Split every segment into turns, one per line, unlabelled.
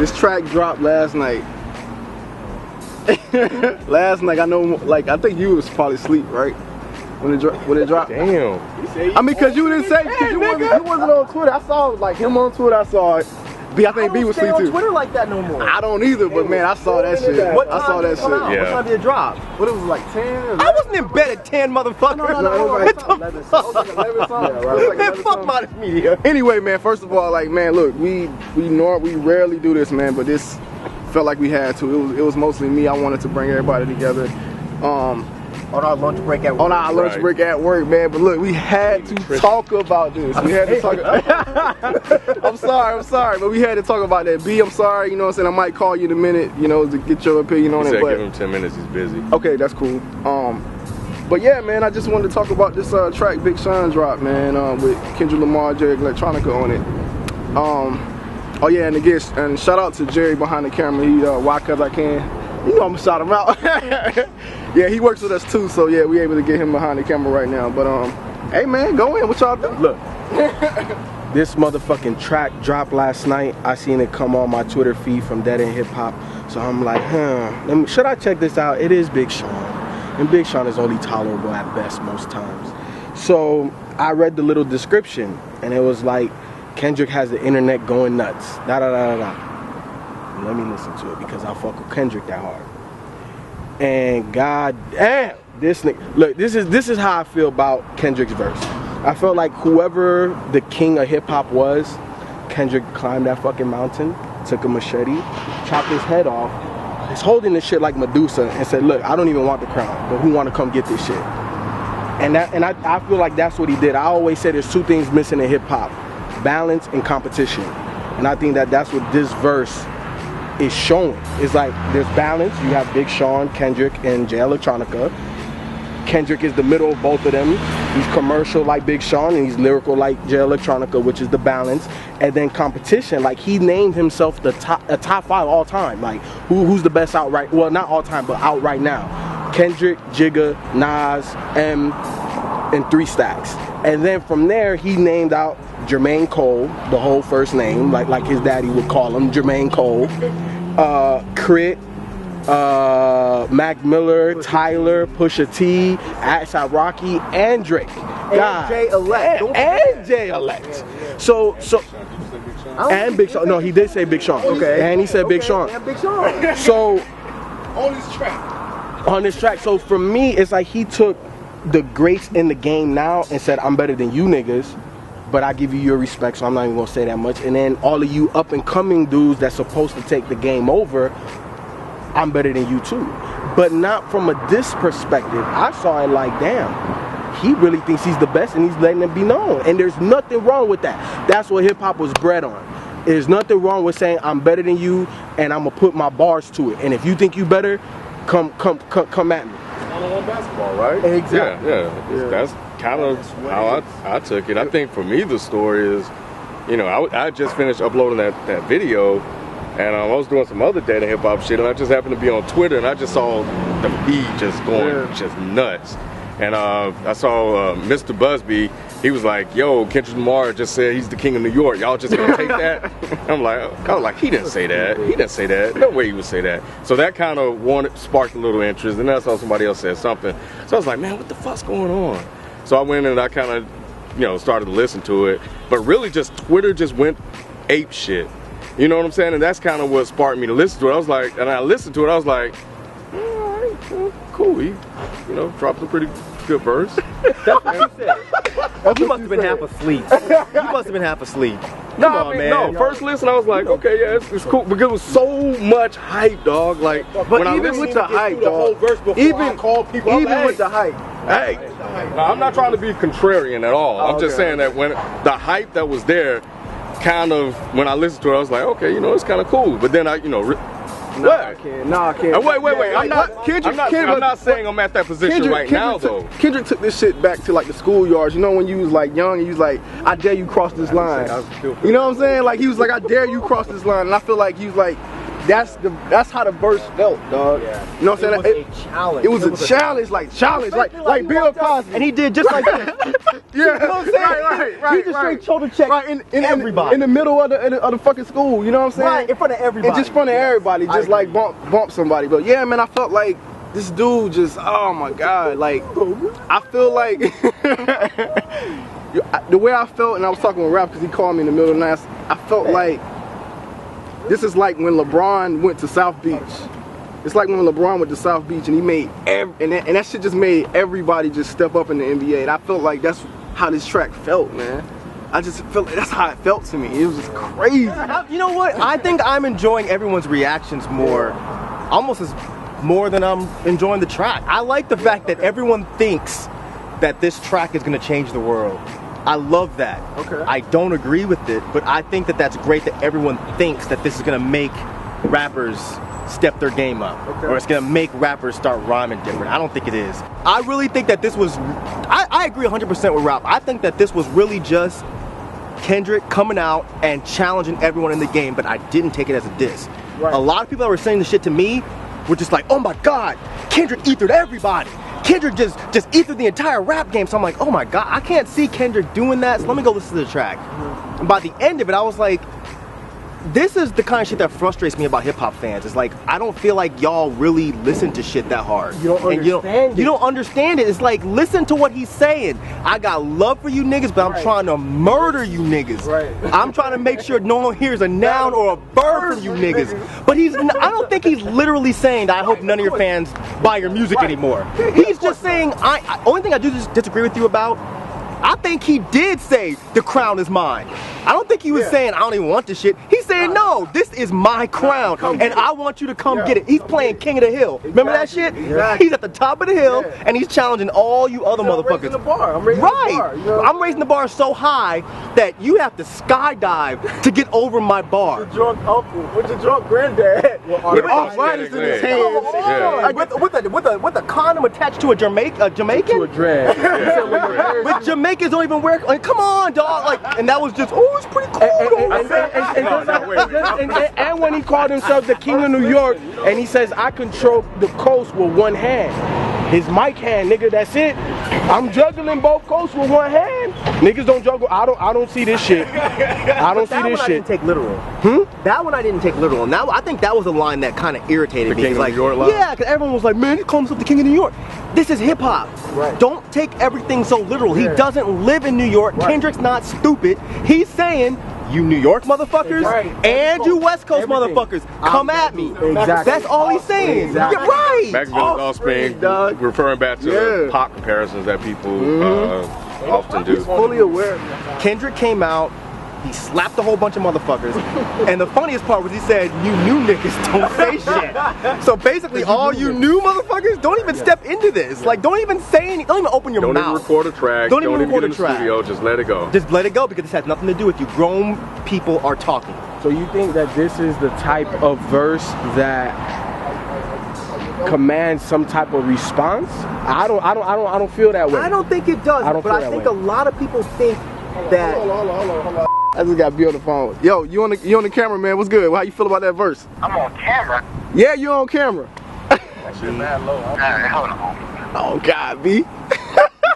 This track dropped last night. Last night, I know, like, I think you was probably asleep, right? When it dropped.
Damn.
I mean, cause you didn't say, cause you wasn't on Twitter. I saw like him on Twitter. I saw it. I think B was asleep too.
I don't stay on Twitter like that no more.
I don't either, but man, I saw that shit.
What
I saw that shit.
Yeah. What time did it drop?
What, it was like 10?
I wasn't in bed at 10, motherfucker.
No,
What the fuck? Man, fuck my media.
Anyway, man, first of all, like, man, look, we rarely do this, man, but this felt like we had to. It was mostly me. I wanted to bring everybody together.
On our lunch break at work.
On our lunch break at work, man. But look, we had to talk about this. We had to talk. I'm sorry, but we had to talk about that. B, I'm sorry. You know what I'm saying? I might call you in a minute, you know, to get your opinion on it.
But give him 10 minutes. He's busy.
Okay, that's cool. But yeah, man, I just wanted to talk about this track Big Sean dropped, man, with Kendrick Lamar, j.Electronica on it. Oh yeah, and again, and shout out to Jerry behind the camera. He why? Cause I can. You know I'm gonna shout him out. Yeah, he works with us too, so yeah, we able to get him behind the camera right now. But hey man, go in. What y'all do?
Look, this motherfucking track dropped last night. I seen it come on my Twitter feed from Dead End Hip Hop. So I'm like, should I check this out? It is Big Sean, and Big Sean is only tolerable at best most times. So I read the little description, and it was like, Kendrick has the internet going nuts. Da da da da da. Let me listen to it because I fuck with Kendrick that hard. And god damn, this nigga. Look, this is how I feel about Kendrick's verse. I felt like whoever the king of hip hop was, Kendrick climbed that fucking mountain, took a machete, chopped his head off. He's holding this shit like Medusa and said, "Look, I don't even want the crown, but who want to come get this shit?" And I feel like that's what he did. I always say there's two things missing in hip hop: balance and competition. And I think that's what this verse is showing. It's like there's balance. You have Big Sean, Kendrick, and j.Electronica. Kendrick is the middle of both of them. He's commercial like Big Sean, and he's lyrical like j.Electronica, which is the balance. And then competition, like he named himself a top 5 all time. Like who's the best out right? Well, not all time, but out right now. Kendrick, Jigga, Nas, M, and 3 Stacks. And then from there, he named out j.Cole, the whole first name, like his daddy would call him, j.Cole, k.r.i.t, Mac Miller, Tyler, Pusha T, A$AP Rocky, and Drake.
And J.Elect.
And J.Elect. So and Big Sean. No, he did say Big Sean.
Okay.
And he said Big Sean.
And Big Sean.
So
On this track.
On this track. So for me, it's like he took the greats in the game now and said, I'm better than you niggas, but I give you your respect, so I'm not even gonna say that much. And then all of you up and coming dudes that's supposed to take the game over, I'm better than you too. But not from a diss perspective. I saw it like, damn, he really thinks he's the best and he's letting it be known. And there's nothing wrong with that. That's what hip hop was bred on. There's nothing wrong with saying I'm better than you and I'm gonna put my bars to it. And if you think you better, come at me.
One-on-one basketball, right?
Exactly.
Yeah. That's kind of how I took it. I think for me the story is, you know, I just finished uploading that video, and I was doing some other data hip hop shit, and I just happened to be on Twitter, and I just saw the feed just going just nuts. And I saw Mr. Busby. He was like, "Yo, Kendrick Lamar just said he's the king of New York. Y'all just gonna take that?" I was like, he didn't say that. He didn't say that. No way he would say that. So that kind of sparked a little interest. And then I saw somebody else said something. So I was like, man, what the fuck's going on? So I went and I kind of, you know, started to listen to it. But really, just Twitter just went ape shit. You know what I'm saying? And that's kind of what sparked me to listen to it. I was like, and I listened to it. I was like, all right, well, cool. He, you know, dropped a pretty good verse.
That's what you said. You must have been half asleep. Come on, man.
No, first listen, I was like, okay, yeah, it's cool. Because it was so much hype, dog. Like,
But
when I
even
listened
with the hype, dog,
Even call people
with the hype.
Hey, now, I'm not trying to be contrarian at all. I'm just saying that when the hype that was there, kind of, when I listened to it, I was like, okay, you know, it's kind of cool. But then I, you know,
I can't.
Wait. I'm not saying I'm at that position right now, though.
Kendrick took this shit back to like the schoolyards. You know, when you was like young and you was like, I dare you cross this line. You know what I'm saying? Like he was like, I dare you cross this line. And I feel like he was like, that's how the verse felt, dog.
Yeah.
You know what I'm saying?
It was a challenge.
It was a challenge, like Bill Cosby.
And he did just like that.
Yeah,
You know what I'm saying?
right.
He just straight shoulder check everybody.
in the middle of the fucking school. You know what I'm saying?
Right, in front of everybody.
And just in front of everybody, just like bump somebody. But yeah, man, I felt like this dude just, oh my God, like I feel like the way I felt, and I was talking with Rap because he called me in the middle of the night. I felt like this is like when LeBron went to South Beach. It's like when LeBron went to South Beach and he made and that shit just made everybody just step up in the NBA. And I felt like that's how this track felt, man. I just felt like that's how it felt to me. It was just crazy.
You know what? I think I'm enjoying everyone's reactions more, almost as more than I'm enjoying the track. I like the fact that everyone thinks that this track is gonna change the world. I love that.
Okay.
I don't agree with it, but I think that that's great that everyone thinks that this is gonna make rappers step their game up, or it's gonna make rappers start rhyming different. I don't think it is. I really think that this was, I agree 100% with Rap. I think that this was really just Kendrick coming out and challenging everyone in the game, but I didn't take it as a diss.
Right.
A lot of people that were saying the shit to me were just like, oh my God, Kendrick ethered everybody. Kendrick just ethered the entire rap game. So I'm like, oh my God, I can't see Kendrick doing that, so let me go listen to the track. And by the end of it, I was like, this is the kind of shit that frustrates me about hip-hop fans. It's like, I don't feel like y'all really listen to shit that hard.
You don't understand it.
You don't understand it. It's like, listen to what he's saying. I got love for you niggas, but I'm trying to murder you niggas.
Right.
I'm trying to make sure no one hears a noun or a verb from you niggas. But I don't think he's literally saying that I hope none of your fans buy your music anymore. He's just saying, only thing I do disagree with you about, I think he did say the crown is mine. I don't think he was saying I don't even want this shit. He's saying no, this is my crown and I want you to come get it. He's playing King of the Hill. Remember that shit? He's at the top of the hill and he's challenging all you other motherfuckers.
I'm raising the bar. You know?
I'm raising the bar so high that you have to skydive to get over my bar.
Drunk uncle, with your drunk granddad, with arthritis in his hands,
With a condom attached to a Jamaican.
To a dread.
But Jamaicans don't even wear. Like, come on, dog. Like, and that was just, oh, it's pretty cool.
And when he called himself the King of New York, and he says, I control the coast with one hand. His mic hand, nigga, that's it. I'm juggling both coasts with one hand. Niggas don't juggle. I don't see this shit. I don't see this shit.
I didn't take literal. That one I didn't take literal. Now I think that was a line that kind of irritated me.
King of
like,
New York line?
yeah, because everyone was like, man, he calls himself the King of New York. This is hip hop.
Right.
Don't take everything so literal. He doesn't live in New York.
Right.
Kendrick's not stupid. He's saying, you New York motherfuckers and you West Coast motherfuckers, come at me.
Exactly.
That's all he's saying.
Exactly.
You're right.
Back in all Spain, referring back to the pop comparisons that people often do.
fully aware.
Kendrick came out, he slapped a whole bunch of motherfuckers, and the funniest part was he said, you new niggas don't say shit. So basically, all you new motherfuckers, don't even step into this. Like, don't even say anything, don't even open your
Don't
mouth.
even record a track, don't even get in the studio, just let it go.
Just let it go, because this has nothing to do with you. Grown people are talking.
So you think that this is the type of verse that commands some type of response? I don't feel that way.
I don't think it does, but I think a lot of people think that.
Hold on. I just got B on the phone. Yo, you on the camera, man. What's good? How you feel about that verse?
I'm on camera.
Yeah, you on camera.
That shit mad low. Alright, hold on.
Oh God, B.
You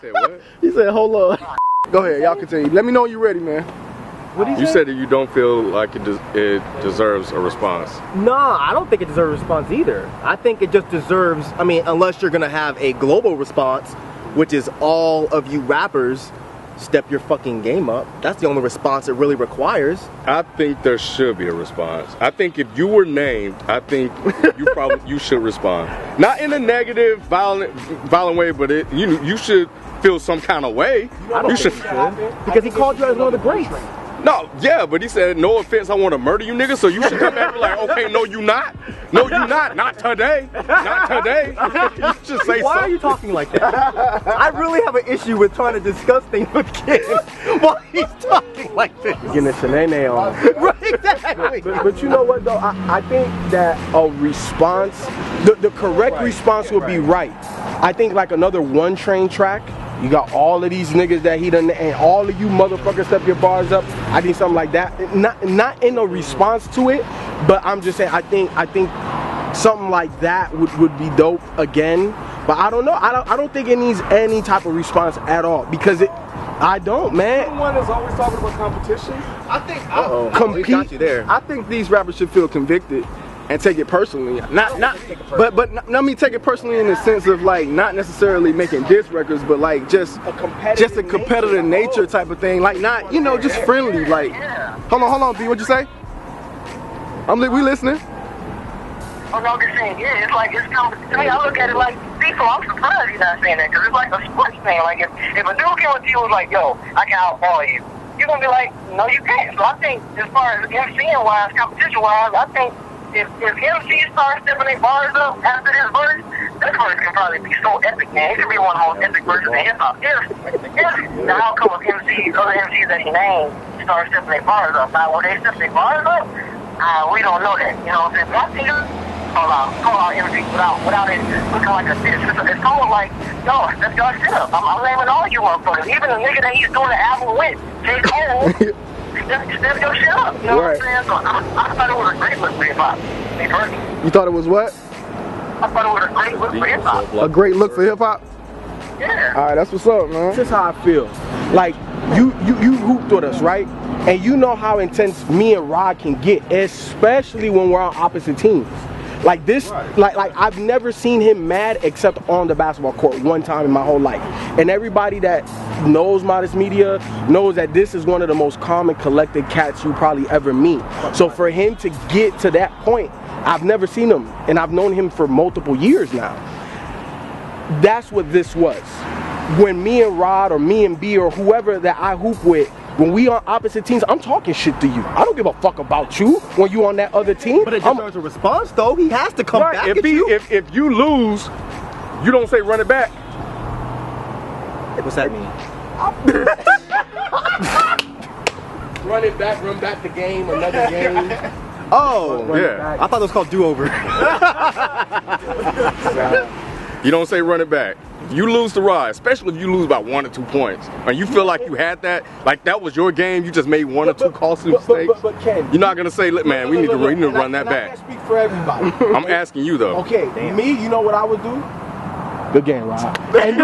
said what?
He said, hold on. Go ahead, y'all continue. Let me know when you're ready, man.
What do you
You
say?
said that you don't feel like it deserves a response.
Nah, I don't think it deserves a response either. I think it just deserves, I mean, unless you're gonna have a global response, which is all of you rappers step your fucking game up. That's the only response it really requires.
I think there should be a response. I think if you were named, I think you should respond. Not in a negative, violent way, but you should feel some kind of way. You should.
Because he called you as one of the greats.
No, yeah, but he said, no offense, I want to murder you niggas, so you should come at me like, okay, no, you not. No, you not today. Not today. You should say
Why are
something.
you talking like that? I really have an issue with trying to discuss things with kids while he's talking like this.
Getting a shenane on.
Right, exactly.
But you know what though? I think that a response, the correct response would be right. I think like another One Train track. You got all of these niggas that he done, and all of you motherfuckers step your bars up. I think something like that. Not in a response to it, But I'm just saying, I think something like that would be dope again. But I don't know. I don't think it needs any type of response at all because I don't, man.
The one that's always talking about competition. I think
We got you there.
I think these rappers should feel convicted and take it personally. But let me take it personally in the sense of like not necessarily making diss records, but like just a competitive nature type of thing. Like not, you know, just friendly. Like, hold on, B, what'd you say? We listening.
I'm just saying, yeah, it's like, it's competition. To me, I look at it like, people, I'm surprised you're not saying that, because it's like a sports thing. Like, if a dude came up to you and was like, yo, I can outball you, you're going to be like, no, you can't. So I think, as far as MCing-wise, competition-wise, I think if MCs start stepping their bars up after this verse can probably be so epic, man. It could be one of the most epic verses in hip-hop. If the outcome of MCs, other MCs that he named, start stepping their bars up. Now, when they step their bars up, we don't know that. You know what I'm saying? But I think call out MCs without it looking like a diss. It's almost like, yo, that's your shit up. I'm naming all you motherfuckers. Even the nigga that he's doing the album with, j.cole, step your shit up. You know what I'm saying? So I thought it was a great look for hip-hop.
You thought it was what?
I thought it was a great look for hip-hop.
A great look for hip-hop?
Yeah.
All right, that's what's up, man.
This is how I feel. Like, you hooped with us, right? And you know how intense me and Rod can get, especially when we're on opposite teams. Like this, like I've never seen him mad except on the basketball court one time in my whole life. And everybody that knows Modest Media knows that this is one of the most calm and collected cats you probably ever meet. So for him to get to that point, I've never seen him, and I've known him for multiple years now. That's what this was. When me and Rod or me and B or whoever that I hoop with, when we on opposite teams, I'm talking shit to you. I don't give a fuck about you when you on that other team.
But it deserves a response, though. He has to come back at you.
If you lose, you don't say run it back.
What's that mean?
Run it back, run back the game, another game.
Oh,
yeah.
I thought it was called do-over.
You don't say run it back. You lose the ride, especially if you lose by 1 or 2 points, and you feel like you had that, like that was your game, you just made 1 or 2 costly mistakes.
But Ken,
you're not gonna say, man, we need to run that back.
I can't speak for everybody.
I'm asking you though.
Okay, me, you know what I would do? Good game, Rod. And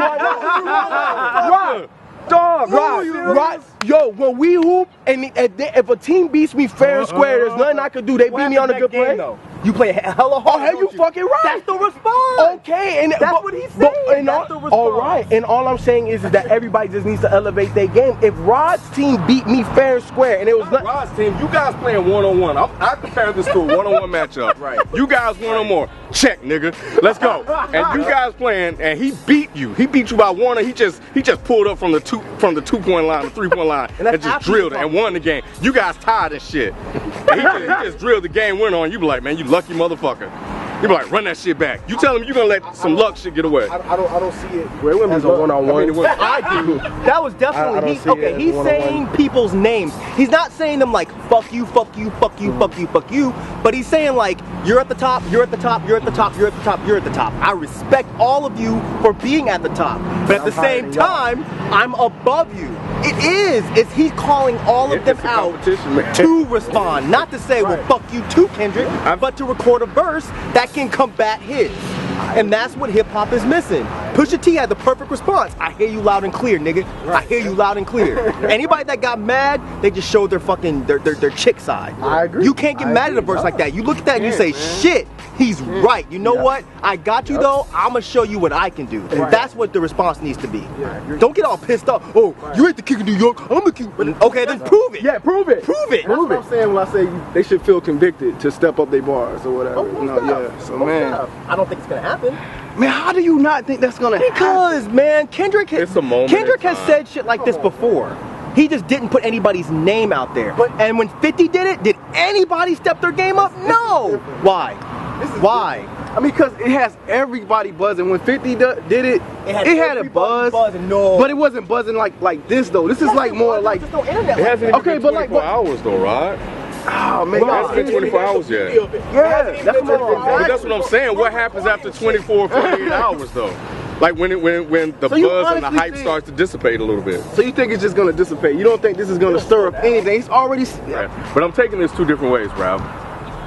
Rod, Rod, yo, when we hoop, and if a team beats me fair and square, there's nothing I could do. They beat me on a good play.
You play hella hard.
Oh, hell, you fucking right.
That's the response.
Okay, and
that's what he's saying. That's the response.
All right, and all I'm saying is that everybody just needs to elevate their game. If Rod's team beat me fair and square, and it was not
Rod's team, you guys playing one-on-one. I compare this to a one-on-one matchup. Right. You guys one-on-one. Check, nigga. Let's go. And you guys playing, and he beat you. He beat you by 1, and he just pulled up from the 2-point line, the 3-point line, and just drilled it and won the game. You guys tired of shit. And he just drilled the game winner on you. Be like, man, you lucky motherfucker. You be like, run that shit back. You tell him you gonna let some luck shit get away.
I don't see it as a one-on-one.
I do. That was definitely he's saying people's names. He's not saying them like fuck you, fuck you, fuck you, fuck you, fuck you. But he's saying like you're at the top, you're at the top, you're at the top, you're at the top, you're at the top. I respect all of you for being at the top. But at the same time, I'm above you. It is. He's calling all of them out to respond. Not to say, well, fuck you too, Kendrick, but to record a verse that can combat his. And that's what hip-hop is missing. Pusha T had the perfect response. I hear you loud and clear, nigga. I hear you loud and clear. Anybody that got mad, they just showed their fucking, their chick side.
I agree.
You can't get mad at a verse like that. You look at that and you say, shit, he's right. You know what? I got you though. I'm gonna show you what I can do. And that's what the response needs to be. Don't get all pissed off. Oh, you ain't the king of New York. I'm the king. Okay, then prove it.
Yeah, prove it.
Prove it.
That's what I'm saying when I say they should feel convicted to step up their bars or whatever. So man,
I don't think it's gonna happen.
Man, how do you not think that's gonna happen?
Because man, Kendrick has said shit like this before. He just didn't put anybody's name out there. And when 50 did it, did anybody step their game up? No. Why? Why?
I mean, because it has everybody buzzing. When 50 did it, it had a buzz. But it wasn't buzzing like this though. This is like more like.
There's no internet.
It hasn't even been 24 hours though, Rod.
Oh man,
it hasn't been 24 hours yet.
Yeah,
that's what I'm saying. What happens after 24 or 48 hours though? Like when the buzz and the hype starts to dissipate a little bit.
So you think it's just gonna dissipate? You don't think this is gonna stir up anything? It's already.
Right. But I'm taking this 2 different ways, Ralph.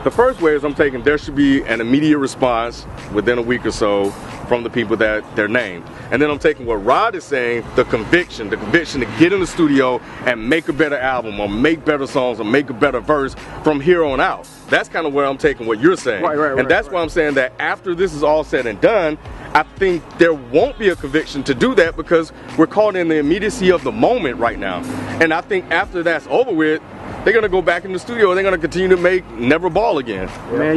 The first way is I'm taking there should be an immediate response within a week or so from the people that they're named. And then I'm taking what Rod is saying, the conviction to get in the studio and make a better album or make better songs or make a better verse from here on out. That's kind of where I'm taking what you're saying. And that's why I'm saying that after this is all said and done, I think there won't be a conviction to do that because we're caught in the immediacy of the moment right now. And I think after that's over with, they're gonna go back in the studio and they're gonna continue to make Never Ball again,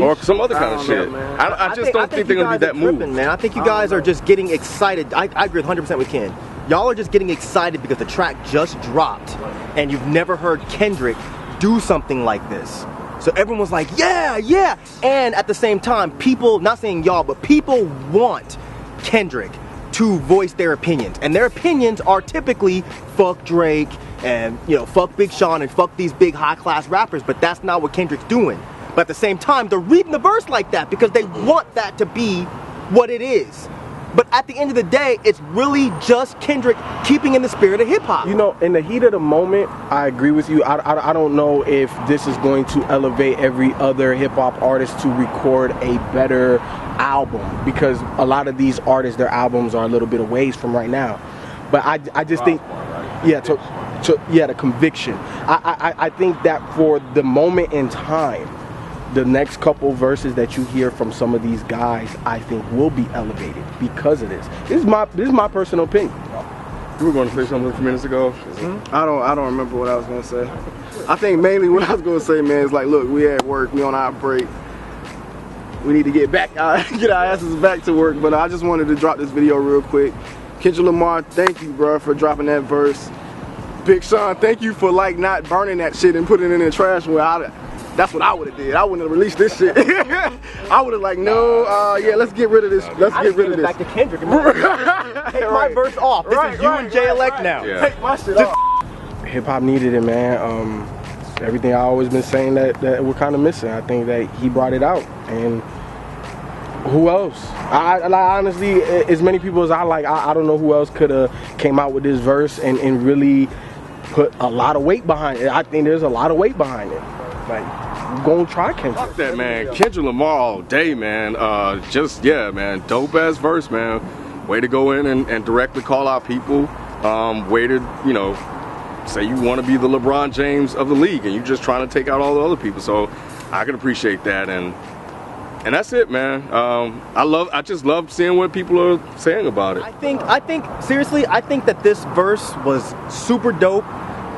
or some other kind of shit. I just don't think they're gonna be that moved.
Man, I think you guys are just getting excited. I agree 100% with Ken. Y'all are just getting excited because the track just dropped, and you've never heard Kendrick do something like this. So everyone's like, yeah, yeah. And at the same time, people, not saying y'all, but people want Kendrick to voice their opinions, and their opinions are typically fuck Drake and fuck Big Sean and fuck these big high class rappers, but that's not what Kendrick's doing. But at the same time, they're reading the verse like that because they want that to be what it is. But at the end of the day, it's really just Kendrick keeping in the spirit of hip hop.
In the heat of the moment, I agree with you. I don't know if this is going to elevate every other hip hop artist to record a better album, because a lot of these artists, their albums are a little bit of ways from right now. But I just think, the conviction. I think that for the moment in time, the next couple verses that you hear from some of these guys, I think will be elevated because of this. This is my personal opinion.
You were going to say something a few minutes ago?
I don't remember what I was going to say. I think mainly what I was going to say, man, is like, look, we at work, we on our break. We need to get our asses back to work. But I just wanted to drop this video real quick. Kendrick Lamar, thank you, bro, for dropping that verse. Big Sean, thank you for not burning that shit and putting it in the trash. That's what I would have did. I wouldn't have released this shit. I would have let's get rid of this. Let's get rid of this.
Back to Kendrick. Take my verse off. This is you and J.Elect now.
Yeah. Take my shit off.
Hip hop needed it, man. Everything I always been saying that we're kind of missing. I think that he brought it out, and who else? I honestly, as many people as I don't know who else could have came out with this verse and really put a lot of weight behind it. I think there's a lot of weight behind it. Go and try Kendrick.
Fuck that, man. Kendrick Lamar all day, man. Man. Dope ass verse, man. Way to go in and directly call out people. Way to, say you want to be the LeBron James of the league and you're just trying to take out all the other people. So I can appreciate that, and that's it, man. I just love seeing what people are saying about it.
I think seriously, I think that this verse was super dope.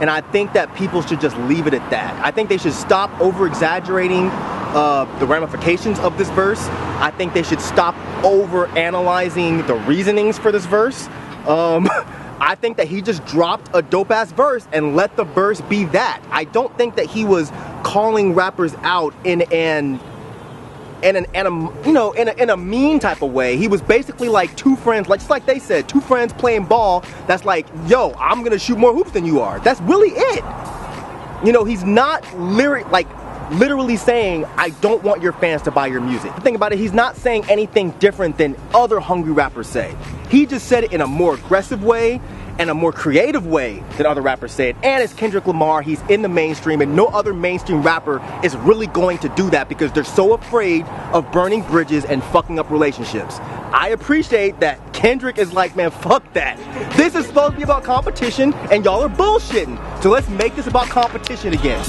And I think that people should just leave it at that. I think they should stop over-exaggerating the ramifications of this verse. I think they should stop over-analyzing the reasonings for this verse. I think that he just dropped a dope-ass verse and let the verse be that. I don't think that he was calling rappers out in a mean type of way. He was basically like two friends, just like they said, two friends playing ball. That's like, yo, I'm gonna shoot more hoops than you are. That's really it. He's not literally saying, I don't want your fans to buy your music. The thing about it, he's not saying anything different than other hungry rappers say. He just said it in a more aggressive way and a more creative way than other rappers say it. And it's Kendrick Lamar, he's in the mainstream, and no other mainstream rapper is really going to do that because they're so afraid of burning bridges and fucking up relationships. I appreciate that Kendrick is like, man, fuck that. This is supposed to be about competition and y'all are bullshitting. So let's make this about competition again.